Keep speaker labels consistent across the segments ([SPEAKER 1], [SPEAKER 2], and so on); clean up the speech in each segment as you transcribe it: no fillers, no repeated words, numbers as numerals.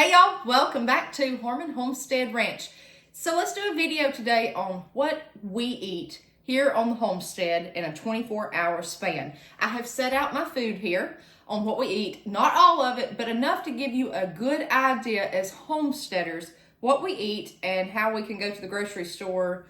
[SPEAKER 1] Hey y'all, welcome back to Homestead Ranch. So let's do a video today on what we eat here on the homestead in a 24-hour span. I have set out my food here on what we eat, not all of it, but enough to give you a good idea as homesteaders what we eat and how we can go to the grocery store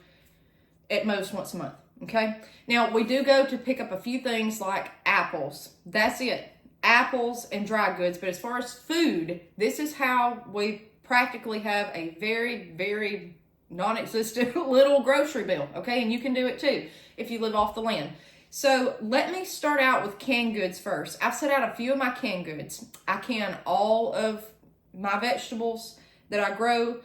[SPEAKER 1] at most once a month, okay? Now, we do go to pick up a few things like apples. That's it. Apples and dry goods, but as far as food, this is how we practically have a very, very non-existent little grocery bill, okay? And you can do it too if you live off the land. So let me start out with canned goods first. I've set out a few of my canned goods. I can all of my vegetables that I grow.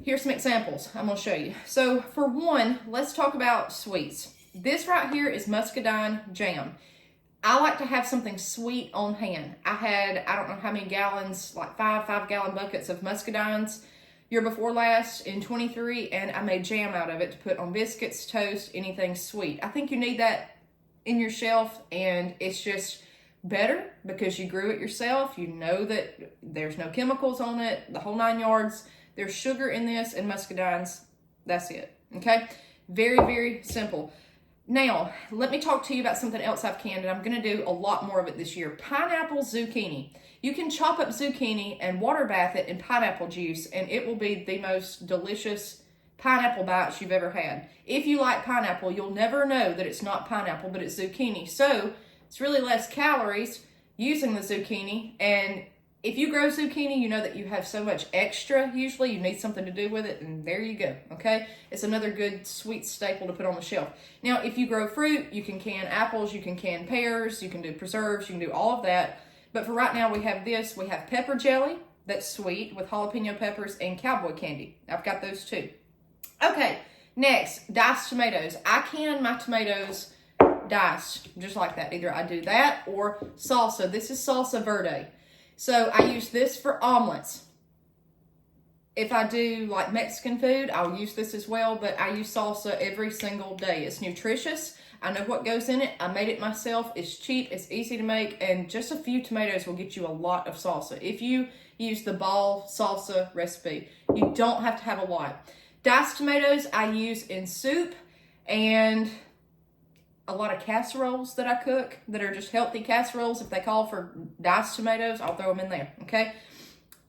[SPEAKER 1] Here's some examples I'm going to show you. So for one, let's talk about sweets. This right here is muscadine jam. I like to have something sweet on hand. I don't know how many gallons, like five-gallon buckets of muscadines year before last in 23, and I made jam out of it to put on biscuits, toast, anything sweet. I think you need that in your shelf, and it's just better because you grew it yourself. You know that there's no chemicals on it, the whole 9 yards. There's sugar in this and muscadines. That's it, okay? Very, very simple. Now, let me talk to you about something else I've canned, and I'm going to do a lot more of it this year. Pineapple zucchini. You can chop up zucchini and water bath it in pineapple juice, and it will be the most delicious pineapple bites you've ever had. If you like pineapple, you'll never know that it's not pineapple, but it's zucchini. So, it's really less calories using the zucchini, and if you grow zucchini, you know that you have so much extra. Usually you need something to do with it, and there you go, okay? It's another good sweet staple to put on the shelf. Now, if you grow fruit, you can can apples, you can can pears, you can do preserves, you can do all of that. But for right now, we have this. We have pepper jelly that's sweet with jalapeno peppers and cowboy candy. I've got those too. Okay, next, diced tomatoes. I can my tomatoes diced just like that. Either I do that or salsa. This is salsa verde. So I use this for omelets. If I do like Mexican food, I'll use this as well, but I use salsa every single day. It's nutritious. I know what goes in it. I made it myself. It's cheap. It's easy to make, and just a few tomatoes will get you a lot of salsa. If you use the ball salsa recipe, you don't have to have a lot. Diced tomatoes I use in soup and a lot of casseroles that I cook that are just healthy casseroles. If they call for diced tomatoes, I'll throw them in there, okay?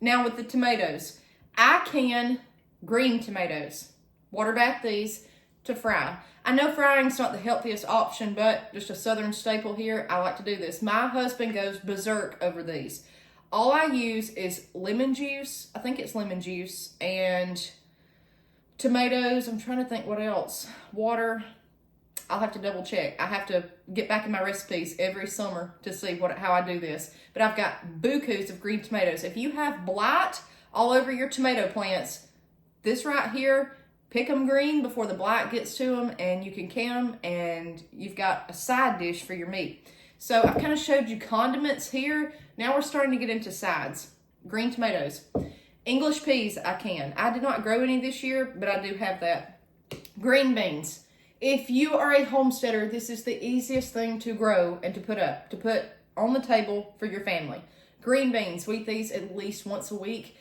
[SPEAKER 1] Now with the tomatoes, I can green tomatoes. Water bath these to fry. I know frying's not the healthiest option, but just a southern staple here, I like to do this. My husband goes berserk over these. All I use is lemon juice. I think it's lemon juice and tomatoes. I'm trying to think what else. Water. I'll have to double check. I have to get back in my recipes every summer to see how I do this. But I've got bukus of green tomatoes. If you have blight all over your tomato plants, this right here, pick them green before the blight gets to them, and you can can them, and you've got a side dish for your meat. So I've kind of showed you condiments here. Now we're starting to get into sides. Green tomatoes. English peas I can. I did not grow any this year, but I do have that. Green beans. If you are a homesteader, this is the easiest thing to grow and to put on the table for your family. Green beans, we eat these at least once a week.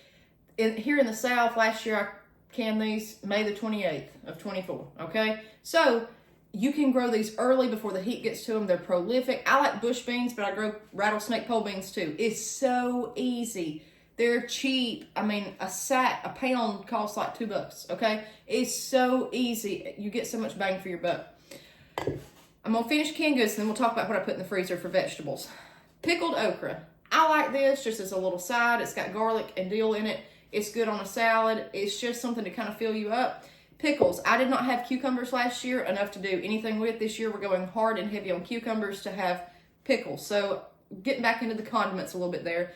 [SPEAKER 1] Here in the South, last year I canned these May the 28th of 24, okay? So you can grow these early before the heat gets to them. They're prolific. I like bush beans, but I grow rattlesnake pole beans too. It's so easy. They're cheap. I mean, a pound costs like $2, okay? It's so easy. You get so much bang for your buck. I'm going to finish canned goods, and then we'll talk about what I put in the freezer for vegetables. Pickled okra. I like this just as a little side. It's got garlic and dill in it. It's good on a salad. It's just something to kind of fill you up. Pickles. I did not have cucumbers last year, enough to do anything with. This year, we're going hard and heavy on cucumbers to have pickles. So, getting back into the condiments a little bit there.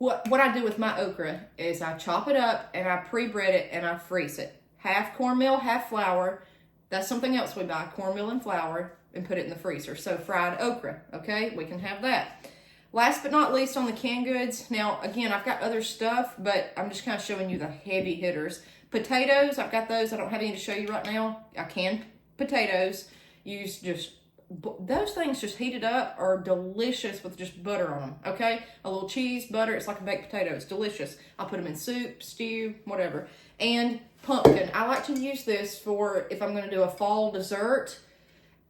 [SPEAKER 1] What I do with my okra is I chop it up and I pre-bread it and I freeze it. Half cornmeal, half flour. That's something else we buy, cornmeal and flour, and put it in the freezer. So fried okra, okay? We can have that. Last but not least on the canned goods. Now, again, I've got other stuff, but I'm just kind of showing you the heavy hitters. Potatoes, I've got those. I don't have any to show you right now. I can potatoes. Use just those things just heated up are delicious with just butter on them, okay? A little cheese, butter, it's like a baked potato. It's delicious. I put them in soup, stew, whatever. And pumpkin. I like to use this for if I'm going to do a fall dessert,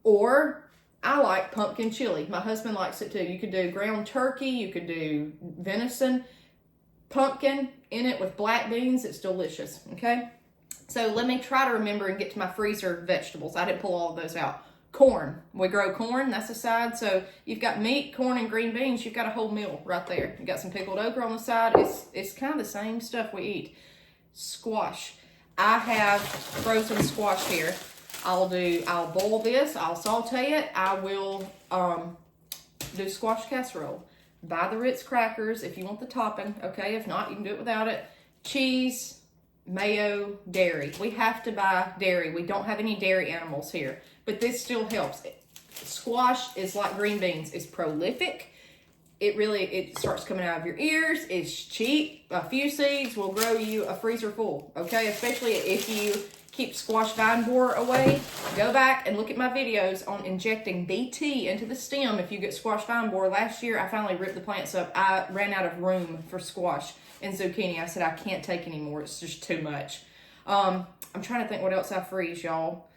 [SPEAKER 1] or I like pumpkin chili. My husband likes it too. You could do ground turkey. You could do venison. Pumpkin in it with black beans. It's delicious, okay? So let me try to remember and get to my freezer vegetables. I didn't pull all of those out. Corn. We grow corn. That's a side. So you've got meat, corn, and green beans. You've got a whole meal right there. You got some pickled okra on the side. It's kind of the same stuff we eat. Squash. I have frozen squash here. I'll boil this. I'll saute it. I will do squash casserole. Buy the Ritz crackers if you want the topping. Okay, if not, you can do it without it. Cheese, mayo, dairy. We have to buy dairy. We don't have any dairy animals here, but this still helps. Squash is like green beans. It's prolific. It starts coming out of your ears. It's cheap. A few seeds will grow you a freezer full, okay? Especially if you keep squash vine borer away. Go back and look at my videos on injecting BT into the stem if you get squash vine borer. Last year, I finally ripped the plants up. I ran out of room for squash and zucchini. I said, I can't take anymore. It's just too much. I'm trying to think what else I freeze, y'all.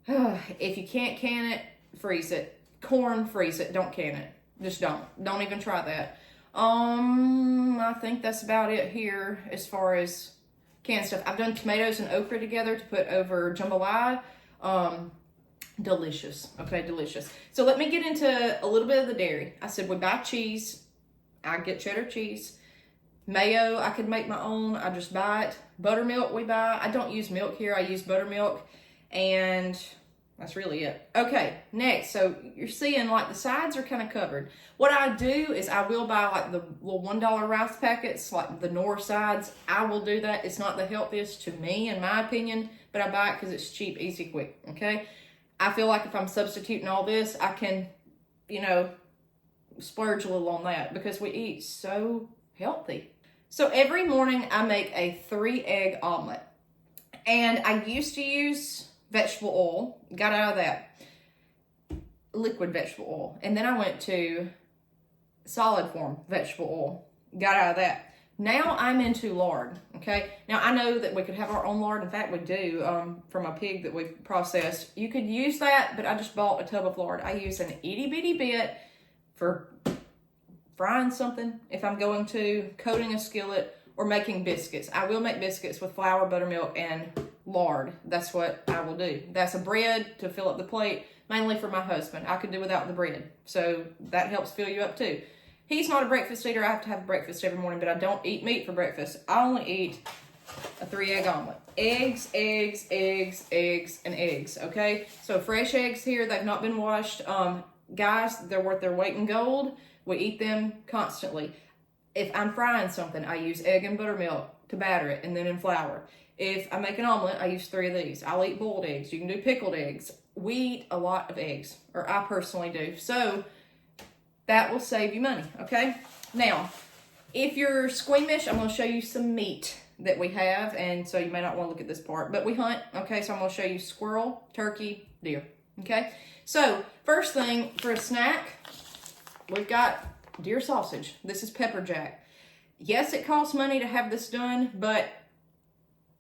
[SPEAKER 1] If you can't can it, freeze it. Corn, freeze it. Don't can it. Just don't. Don't even try that. I think that's about it here as far as canned stuff. I've done tomatoes and okra together to put over jambalaya. Delicious. Okay, delicious. So let me get into a little bit of the dairy. I said we buy cheese. I get cheddar cheese. Mayo, I could make my own. I just buy it. Buttermilk we buy. I don't use milk here. I use buttermilk. And that's really it. Okay, next. So you're seeing like the sides are kind of covered. What I do is I will buy like the little $1 rice packets, like the Nor sides. I will do that. It's not the healthiest to me, in my opinion, but I buy it because it's cheap, easy, quick. Okay. I feel like if I'm substituting all this, I can, splurge a little on that because we eat so healthy. So every morning I make a 3-egg omelet, and I used to use vegetable oil, got out of that, liquid vegetable oil, and then I went to solid form vegetable oil, got out of that. Now I'm into lard, okay? Now I know that we could have our own lard. In fact, we do, from a pig that we've processed. You could use that, but I just bought a tub of lard. I use an itty bitty bit for frying something, if I'm going to, coating a skillet, or making biscuits. I will make biscuits with flour, buttermilk, and lard. That's what I will do. That's a bread to fill up the plate, mainly for my husband. I could do without the bread, so that helps fill you up too. He's not a breakfast eater. I have to have breakfast every morning, but I don't eat meat for breakfast. I only eat a 3-egg omelet. Eggs, eggs, eggs, eggs, and eggs, okay? So fresh eggs here, they've not been washed. Guys, they're worth their weight in gold. We eat them constantly. If I'm frying something, I use egg and buttermilk to batter it, and then in flour. If I make an omelet, I use 3 of these. I'll eat boiled eggs. You can do pickled eggs. We eat a lot of eggs, or I personally do. So that will save you money, okay? Now, if you're squeamish, I'm going to show you some meat that we have, and so you may not want to look at this part, but we hunt, okay? So I'm going to show you squirrel, turkey, deer, okay? So first thing for a snack, we've got deer sausage. This is pepper jack. Yes, it costs money to have this done, but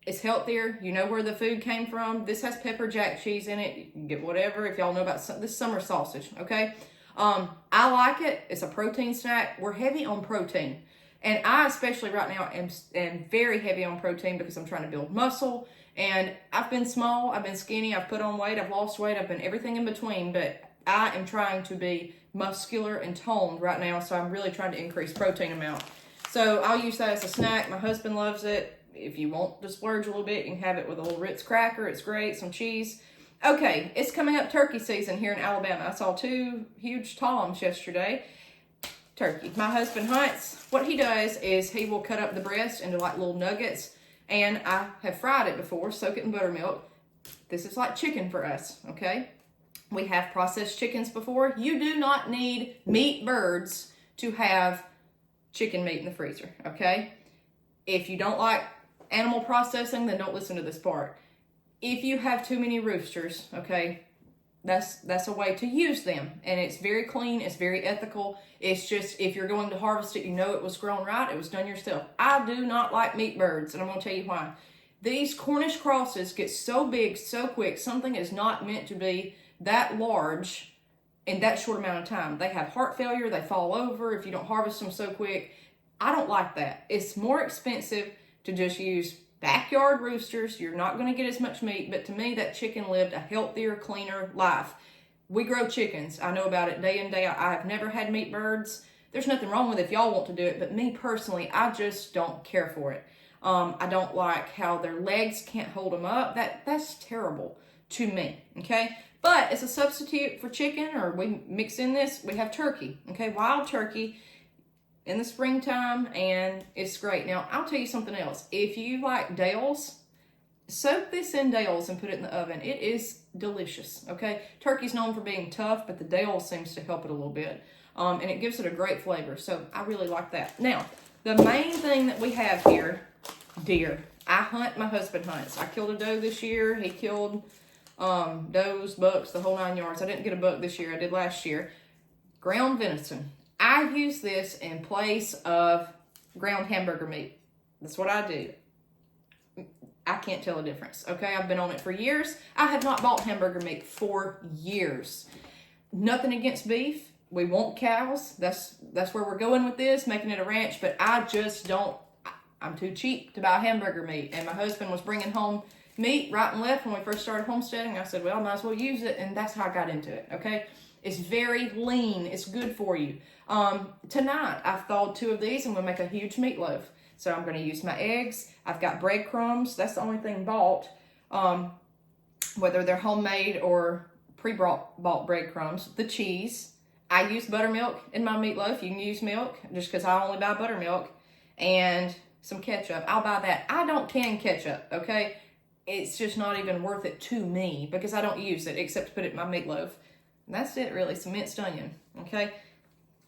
[SPEAKER 1] it's healthier. You know where the food came from. This has pepper jack cheese in it. You can get whatever if y'all know about this summer sausage, okay? I like it. It's a protein snack. We're heavy on protein. And I, especially right now, am very heavy on protein because I'm trying to build muscle. And I've been small, I've been skinny, I've put on weight, I've lost weight, I've been everything in between, but I am trying to be muscular and toned right now, so I'm really trying to increase protein amount. So I'll use that as a snack. My husband loves it. If you want to splurge a little bit, you can have it with a little Ritz cracker. It's great. Some cheese. Okay, it's coming up turkey season here in Alabama. I saw 2 huge toms yesterday. Turkey. My husband hunts. What he does is he will cut up the breast into like little nuggets, and I have fried it before, soak it in buttermilk. This is like chicken for us, okay? We have processed chickens before. You do not need meat birds to have chicken meat in the freezer, okay? If you don't like animal processing, then don't listen to this part. If you have too many roosters, okay, that's a way to use them, and it's very clean, it's very ethical. It's just, if you're going to harvest it, you know it was grown right, it was done yourself. I do not like meat birds, and I'm going to tell you why. These Cornish crosses get so big so quick. Something is not meant to be that large in that short amount of time. They have heart failure, they fall over if you don't harvest them so quick. I don't like that. It's more expensive to just use backyard roosters. You're not going to get as much meat, but to me, that chicken lived a healthier, cleaner life. We grow chickens. I know about it day in, day out. I have never had meat birds. There's nothing wrong with it if y'all want to do it, but me personally, I just don't care for it. I don't like how their legs can't hold them up. That's terrible to me, okay? But as a substitute for chicken, or we mix in this, we have turkey, okay? Wild turkey in the springtime, and it's great. Now, I'll tell you something else. If you like Dales, soak this in Dales and put it in the oven. It is delicious, okay? Turkey's known for being tough, but the Dales seems to help it a little bit, and it gives it a great flavor, so I really like that. Now, the main thing that we have here, deer. I hunt, my husband hunts. I killed a doe this year. He killed does, bucks, the whole 9 yards. I didn't get a buck this year. I did last year. Ground venison. I use this in place of ground hamburger meat. That's what I do. I can't tell a difference, okay? I've been on it for years. I have not bought hamburger meat for years. Nothing against beef. We want cows. That's where we're going with this, making it a ranch, but I just don't. I'm too cheap to buy hamburger meat. And my husband was bringing home meat right and left when we first started homesteading. I said, well, I might as well use it. And that's how I got into it, okay? It's very lean. It's good for you. Tonight, I've thawed 2 of these. I'm going to make a huge meatloaf. So I'm going to use my eggs. I've got breadcrumbs. That's the only thing bought, whether they're homemade or pre-bought breadcrumbs. The cheese. I use buttermilk in my meatloaf. You can use milk just because I only buy buttermilk. And some ketchup. I'll buy that. I don't can ketchup, okay? It's just not even worth it to me because I don't use it except to put it in my meatloaf. And that's it, really. Some minced onion, okay?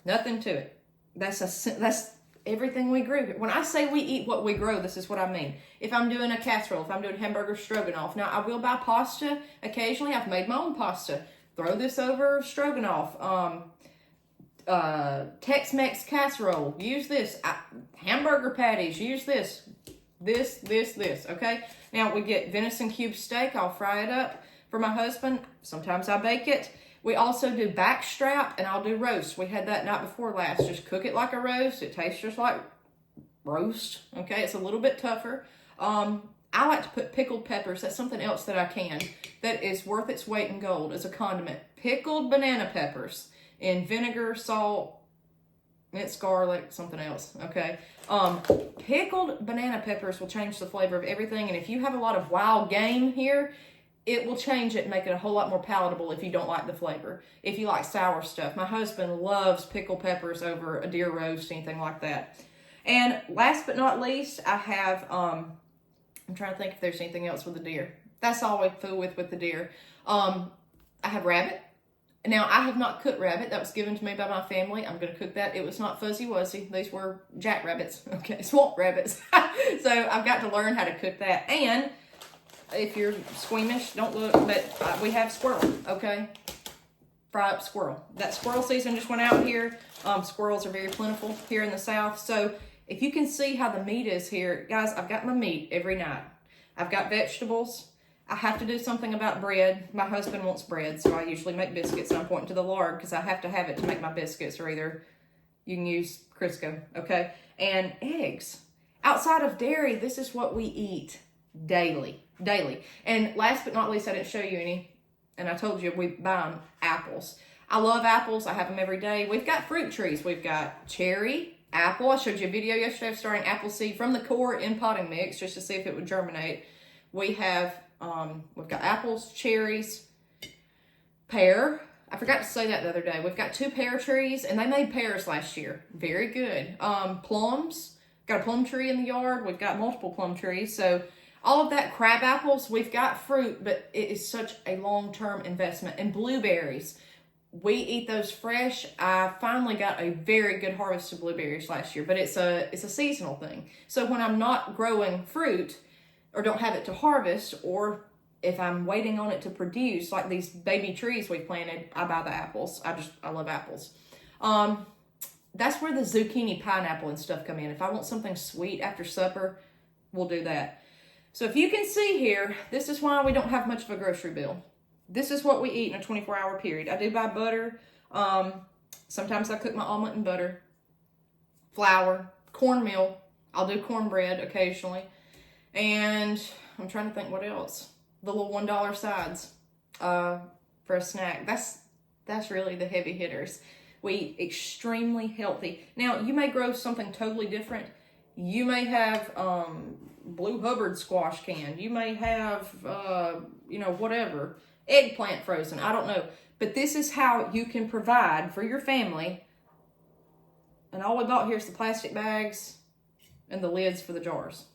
[SPEAKER 1] Nothing to it. That's everything we grew. When I say we eat what we grow, this is what I mean. If I'm doing a casserole, if I'm doing hamburger stroganoff, now I will buy pasta occasionally. I've made my own pasta. Throw this over stroganoff. Tex-Mex casserole, use this. Hamburger patties, use this, okay? Now, we get venison cube steak. I'll fry it up for my husband. Sometimes I bake it. We also do backstrap, and I'll do roast. We had that night before last. Just cook it like a roast. It tastes just like roast, okay? It's a little bit tougher. I like to put pickled peppers. That's something else that I can. That is worth its weight in gold as a condiment. Pickled banana peppers in vinegar, salt, minced garlic, something else, okay? Pickled banana peppers will change the flavor of everything, and if you have a lot of wild game here, it will change it and make it a whole lot more palatable if you don't like the flavor. If you like sour stuff. My husband loves pickled peppers over a deer roast, anything like that. And last but not least, I have, I'm trying to think if there's anything else with the deer. That's all we fool with the deer. I have rabbit. Now, I have not cooked rabbit. That was given to me by my family. I'm going to cook that. It was not fuzzy wuzzy. These were jackrabbits. Okay, swamp rabbits. So I've got to learn how to cook that. And if you're squeamish, don't look, but we have squirrel, okay? Fry up squirrel. That squirrel season just went out here. Squirrels are very plentiful here in the South. So if you can see how the meat is here, guys, I've got my meat every night. I've got vegetables. I have to do something about bread. My husband wants bread, so I usually make biscuits. And I'm pointing to the lard because I have to have it to make my biscuits, or either you can use Crisco, okay? And eggs. Outside of dairy, this is what we eat daily. And last but not least, I didn't show you any, and I told you we buy them, apples. I love apples. I have them every day. We've got fruit trees. We've got cherry, apple. I showed you a video yesterday of starting apple seed from the core in potting mix just to see if it would germinate. We've got apples, cherries, pear. I forgot to say that the other day. We've got 2 pear trees, and they made pears last year. Very good. Plums. Got a plum tree in the yard. We've got multiple plum trees. So all of that, crab apples, we've got fruit, but it is such a long-term investment. And blueberries, we eat those fresh. I finally got a very good harvest of blueberries last year, but it's a seasonal thing. So when I'm not growing fruit or don't have it to harvest, or if I'm waiting on it to produce, like these baby trees we planted, I buy the apples. I love apples. That's where the zucchini, pineapple, and stuff come in. If I want something sweet after supper, we'll do that. So if you can see here, this is why we don't have much of a grocery bill. This is what we eat in a 24-hour period. I do buy butter. Sometimes I cook my omelet in butter, flour, cornmeal. I'll do cornbread occasionally. And I'm trying to think what else. The little $1 sides for a snack. That's really the heavy hitters. We eat extremely healthy. Now, you may grow something totally different. You may have Blue Hubbard squash can. You may have, whatever. Eggplant frozen. I don't know. But this is how you can provide for your family. And all we bought here is the plastic bags and the lids for the jars.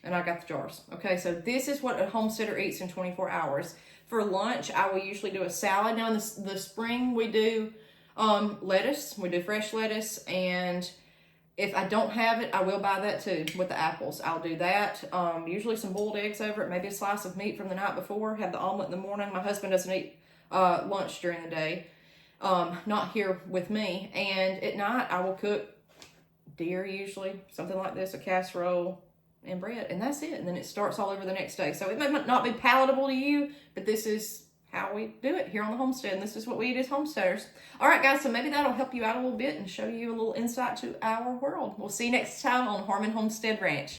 [SPEAKER 1] And I got the jars. Okay, so this is what a homesteader eats in 24 hours. For lunch, I will usually do a salad. Now in the spring, we do lettuce. We do fresh lettuce. And if I don't have it, I will buy that too with the apples. I'll do that. Usually some boiled eggs over it. Maybe a slice of meat from the night before. Have the omelet in the morning. My husband doesn't eat lunch during the day. Not here with me. And at night, I will cook deer usually. Something like this, a casserole and bread. And that's it. And then it starts all over the next day. So it may not be palatable to you, but this is how we do it here on the homestead. And this is what we eat as homesteaders. All right, guys. So maybe that'll help you out a little bit and show you a little insight to our world. We'll see you next time on Homestead Ranch.